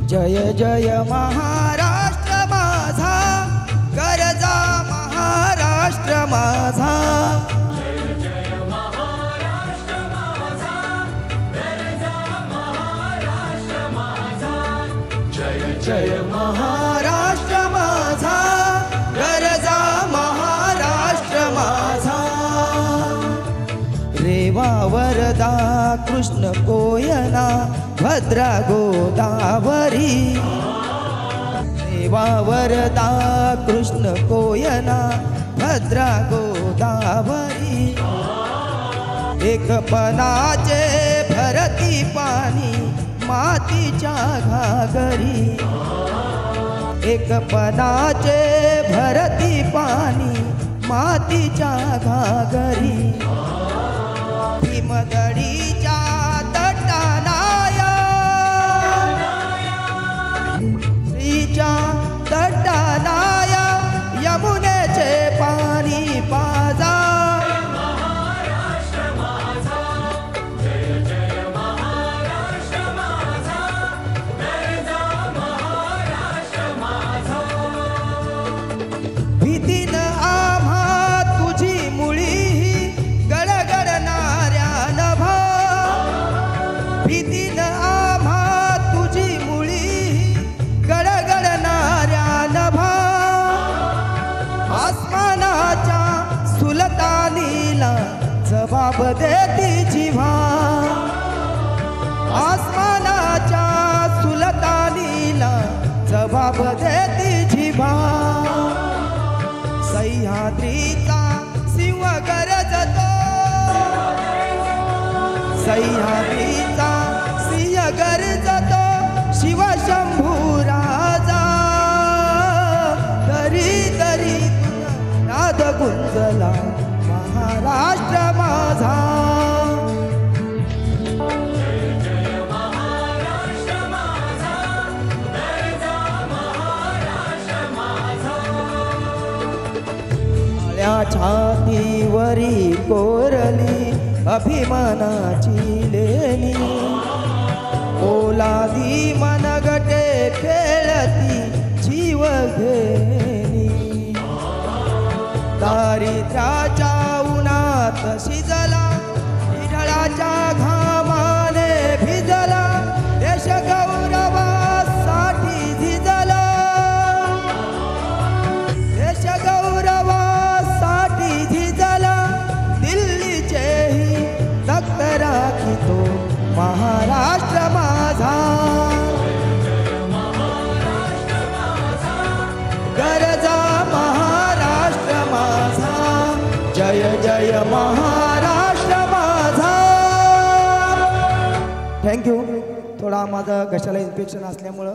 जय जय महाराष्ट्र माझा, गरजा महाराष्ट्र माझा। जय जय महाराष्ट्र माझा, गरजा महाराष्ट्र माझा। जय जय महाराष्ट्र माझा, गरजा महाराष्ट्र माझा। रेवा वरदा कृष्ण कोयना भद्रा गोदावरी। रेवा वरदा कृष्ण कोयना भद्रा गोदावरी। एक पणाचे भरती पाणी मातीच्या घागरी। एक पणाचे भरती पाणी मातीच्या घागरी। भीमदडीच्या तटानाया, श्रीच्या तटानाया यमुनेचे पाणी पाजा। महाराष्ट्र माझा, जय जय महाराष्ट्र माझा, गरजा महाराष्ट्र माझा। भीतीन आम्हा तुझी मुळी गडगडणाऱ्या नभा। भीतीन आम्हा तुझी मुळी गडगडणाऱ्या नभा। आसमानाच्या सुलतानीला जबाब देती जिव्हा। आसमानाच्या सुलतानीला जबाब देती जिव्हा। सह्याद्रीचा सिंह गरजतो, सह्याद्रीचा सिंह गरजतो शिवशंभू राजा। तरी तरी नाद गुंजला महाराष्ट्र माझा। जय जय महाराष्ट्र माझा, गरजा महाराष्ट्र माझा। काळ्या छातीवरी कोरली अभिमानाची लेणी। ओलादी मनगटे खेळती जीव घेणी। दारिद्र्याच्या उन्हात शिजला, विठ्ठलाच्या घामाने भिजला। देश गौरवासाठी झिजला, देश गौरवासाठी झिजला। दिल्लीचेही तख्त राखितो महाराष्ट्र माझा। गरजा महाराष्ट्र माझा, जय जय महाराष्ट्र माझा। थँक्यू। थोडा माझा घशाला इन्फेक्शन असल्यामुळं